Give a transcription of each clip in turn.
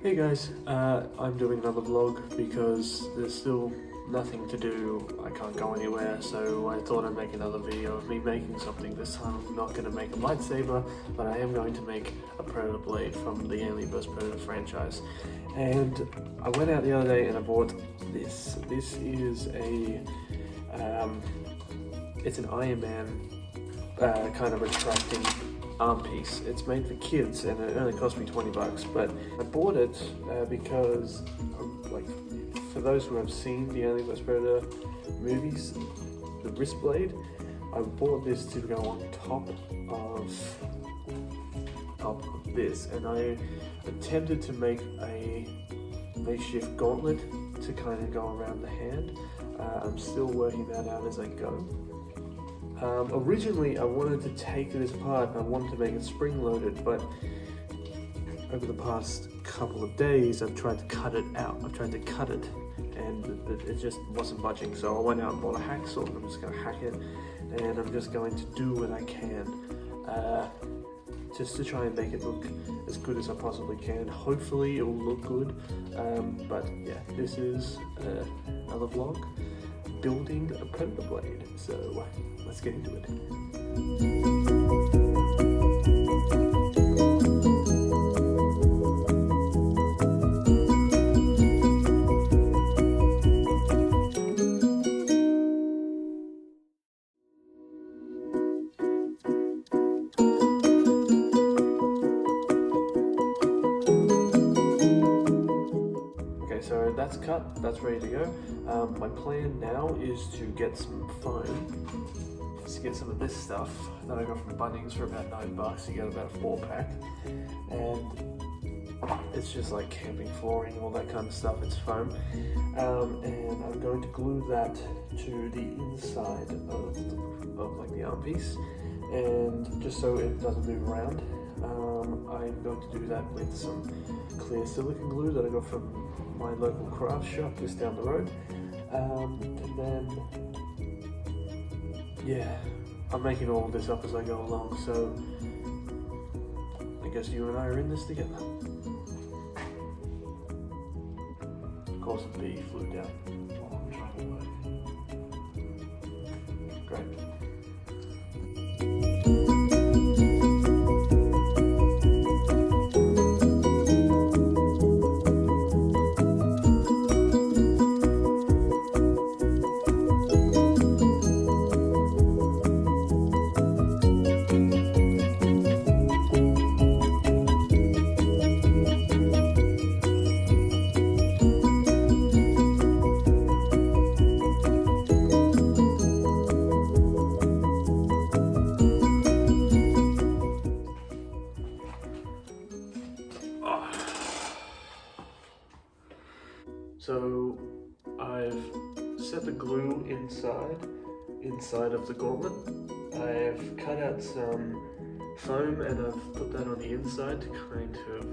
Hey guys, I'm doing another vlog because there's still nothing to do. I can't go anywhere, so I thought I'd make another video of me making something. This time I'm not going to make a lightsaber, but I am going to make a Predator blade from the Alien vs Predator franchise. And I went out the other day and I bought this. This is it's an Iron Man kind of retracting arm piece. It's made for kids and it only cost me 20 bucks, but I bought it because for those who have seen the Alien vs Predator movies, the wrist blade, I bought this to go on top of this, and I attempted to make a makeshift gauntlet to kind of go around the hand. I'm still working that out as I go. Originally I wanted to take this apart and I wanted to make it spring-loaded, but over the past couple of days I've tried to cut it out. I've tried to cut it and it just wasn't budging, so I went out and bought a hacksaw and I'm just going to hack it, and I'm just going to do what I can just to try and make it look as good as I possibly can. Hopefully it will look good, but yeah, this is another vlog building a Predator blade, so let's get into it. So that's cut, that's ready to go. My plan now is to get some foam, just get some of this stuff that I got from Bunnings for about $9. You get about a 4-pack, and it's just like camping flooring, all that kind of stuff. It's foam, and I'm going to glue that to the inside of like the arm piece, and just so it doesn't move around. I'm going to do that with some clear silicone glue that I got from my local craft shop just down the road, and then yeah, I'm making all of this up as I go along, so I guess you and I are in this together. Of course a bee flew down while I'm trying to work. Great. So I've set the glue inside of the gauntlet. I've cut out some foam and I've put that on the inside to kind of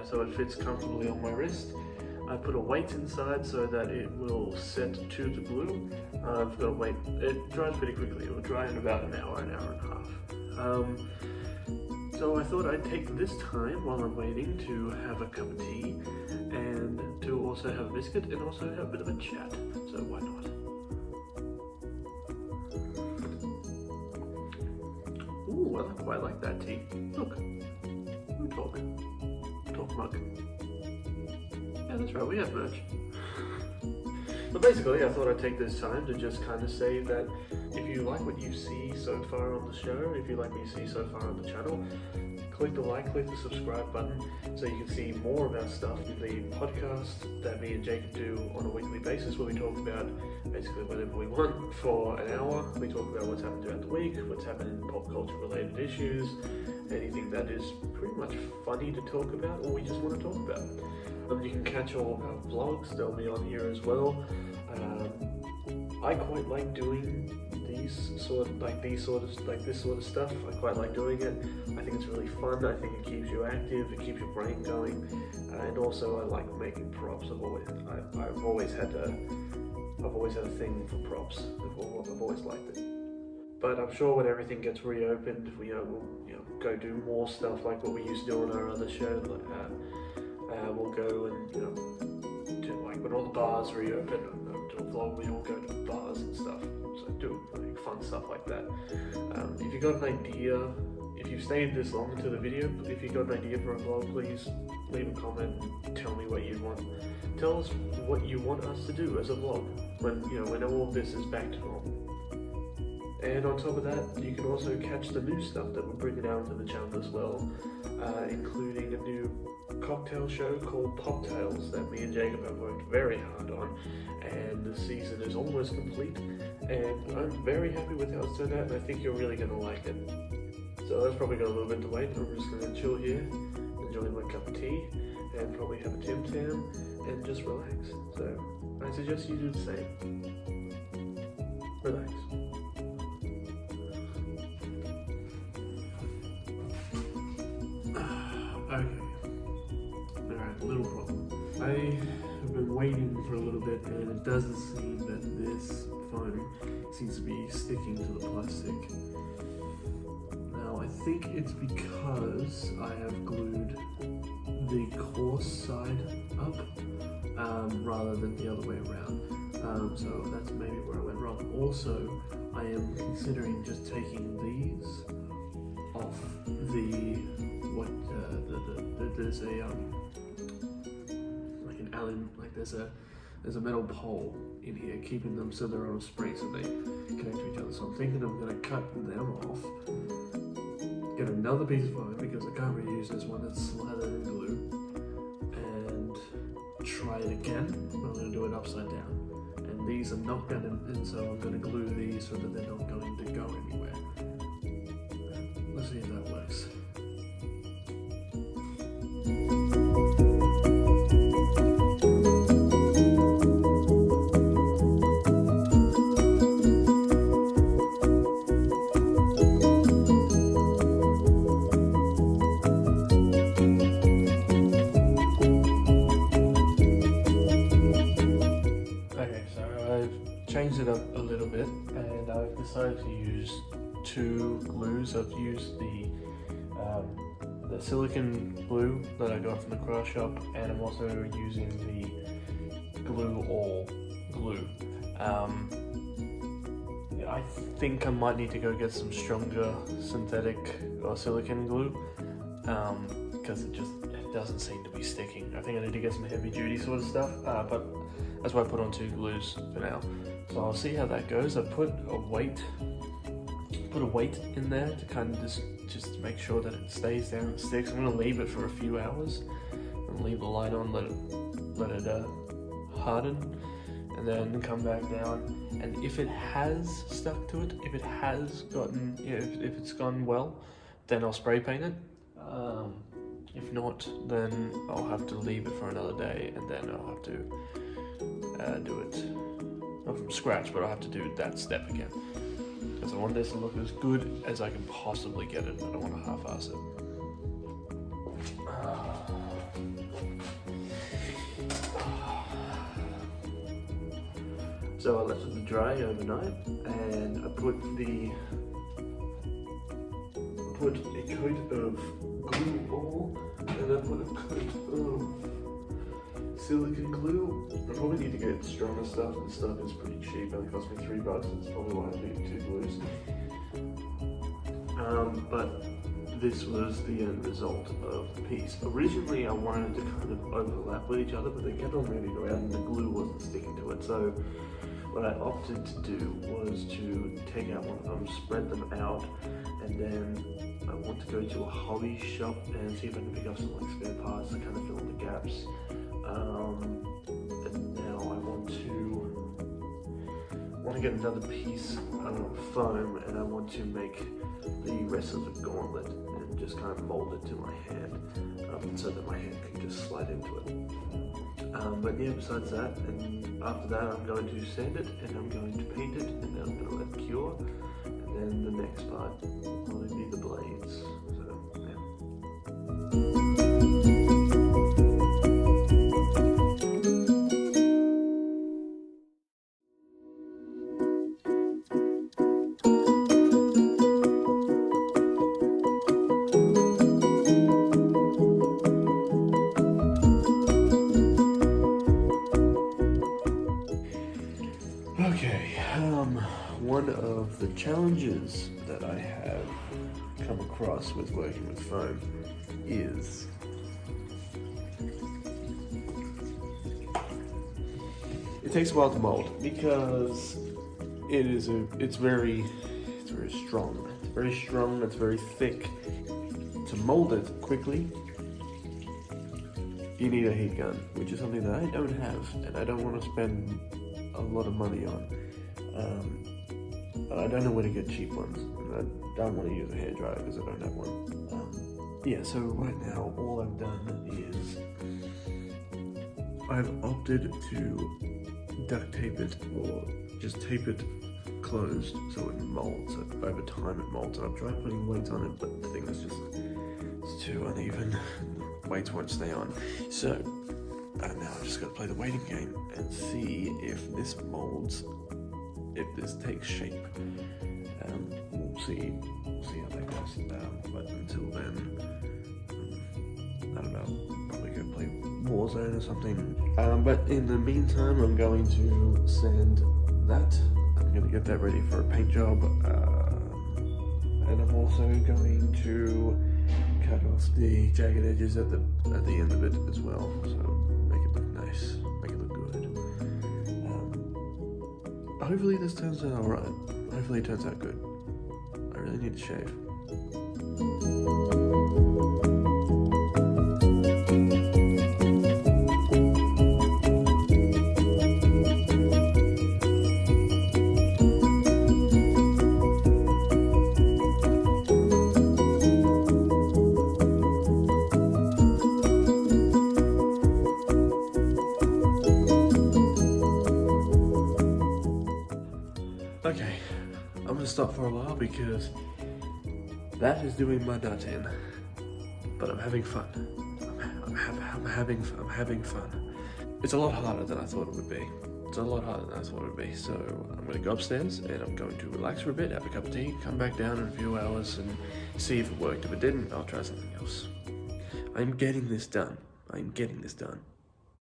so it fits comfortably on my wrist. I put a weight inside so that it will set to the glue. I've got to wait. It dries pretty quickly. It will dry in about an hour and a half. So I thought I'd take this time while I'm waiting to have a cup of tea and to also have a biscuit and also have a bit of a chat, so why not? Ooh, I quite like that tea. Look, we talk mug. Yeah, that's right, we have merch. But basically, I thought I'd take this time to just kind of say that if you like what you see so far on the show, if you like what you see so far on the channel, click the like, click the subscribe button so you can see more of our stuff. The podcast that me and Jacob do on a weekly basis, where we talk about basically whatever we want for an hour. We talk about what's happened throughout the week, what's happened in pop culture related issues, anything that is pretty much funny to talk about or we just want to talk about. You can catch all of our vlogs, they'll be on here as well. I quite like doing this sort of stuff. I quite like doing it. I think it's really fun. I think it keeps you active, it keeps your brain going, and also I like making props. I've always had a thing for props. I've always liked it. But I'm sure when everything gets reopened, we'll go do more stuff like what we used to do on our other show, we'll go and, you know, do, like when all the bars reopen, do a vlog where we all go to bars and stuff. So do like fun stuff like that. If you got an idea, if you've stayed this long into the video, if you got an idea for a vlog, please leave a comment and tell me what you want. Tell us what you want us to do as a vlog when, you know, when all of this is back to normal. And on top of that, you can also catch the new stuff that we're bringing out to the channel as well, including a new cocktail show called Pop Tales that me and Jacob have worked very hard on, and the season is almost complete, and I'm very happy with how it's turned out, and I think you're really going to like it. So that's probably got a little bit to wait. I'm just going to chill here, enjoy my cup of tea, and probably have a Tim Tam and just relax. So I suggest you do the same. Relax. Okay. Alright, little problem. I have been waiting for a little bit, and it doesn't seem that this foam seems to be sticking to the plastic. Now, I think it's because I have glued the coarse side up rather than the other way around. So that's maybe where I went wrong. Also, I am considering just taking these off there's a like an allen, like there's a metal pole in here keeping them so they're on a spring so they connect to each other. So I'm thinking I'm going to cut them off, get another piece of foam because I can't really use this one that's slathered in glue, and try it again. I'm going to do it upside down, and these are not going to, and so I'm going to glue these so that they're not going to go anywhere. Let's see if that works. Changed it up a little bit, and I've decided to use two glues. I've used the silicone glue that I got from the craft shop, and I'm also using the Glue All glue. I think I might need to go get some stronger synthetic or silicone glue because it doesn't seem to be sticking. I think I need to get some heavy duty sort of stuff, but that's why I put on two glues for now. So I'll see how that goes. I put a weight in there to kind of just make sure that it stays there and sticks. I'm gonna leave it for a few hours and leave the light on, let it harden, and then come back down. And if it has stuck to it, if it has gotten, if it's gone well, then I'll spray paint it. If not, then I'll have to leave it for another day, and then I'll have to do it, not from scratch, but I'll have to do that step again. Because I want this to look as good as I can possibly get it. I don't want to half-ass it. So I left it to dry overnight, and I put a coat of Glue All, and I put a coat of silicone glue. I probably need to get stronger stuff. This stuff is pretty cheap, and it cost me $3. That's probably why I need two glues. But this was the end result of the piece. Originally, I wanted to kind of overlap with each other, but they kept on moving around, and the glue wasn't sticking to it. So what I opted to do was to take out one of them, spread them out, and then I want to go to a hobby shop and see if I can pick up some like spare parts to kind of fill in the gaps. And now I want to get another piece of foam, and I want to make the rest of the gauntlet and just kind of mold it to my hand, so that my hand can just slide into it. But yeah, besides that, and after that I'm going to sand it, and I'm going to paint it, and then I'm going to let it cure, and then the next part will be the blades. So yeah. challenges that I have come across with working with foam is it takes a while to mold because it's very strong. It's very strong, it's very thick. To mold it quickly, you need a heat gun, which is something that I don't have and I don't want to spend a lot of money on. But I don't know where to get cheap ones. And I don't want to use a hairdryer because I don't have one. Yeah, so right now all I've done is I've opted to duct tape it or just tape it closed so it molds. Over time it molds, and I've tried putting weights on it, but the thing is it's too uneven. Weights won't stay on. So now I've just got to play the waiting game and see if this molds, if this takes shape. We'll see how that goes. But until then, I don't know, probably go play Warzone or something. But in the meantime, I'm going to sand that. I'm going to get that ready for a paint job. And I'm also going to cut off the jagged edges at the end of it as well, so make it look nice, make it look good. Hopefully this turns out alright. Hopefully it turns out good. I really need to shave. Okay, I'm gonna stop for a while because that is doing my nut in, but I'm having fun. I'm having fun. It's a lot harder than I thought it would be. So I'm gonna go upstairs and I'm going to relax for a bit, have a cup of tea, come back down in a few hours and see if it worked. If it didn't, I'll try something else. I'm getting this done.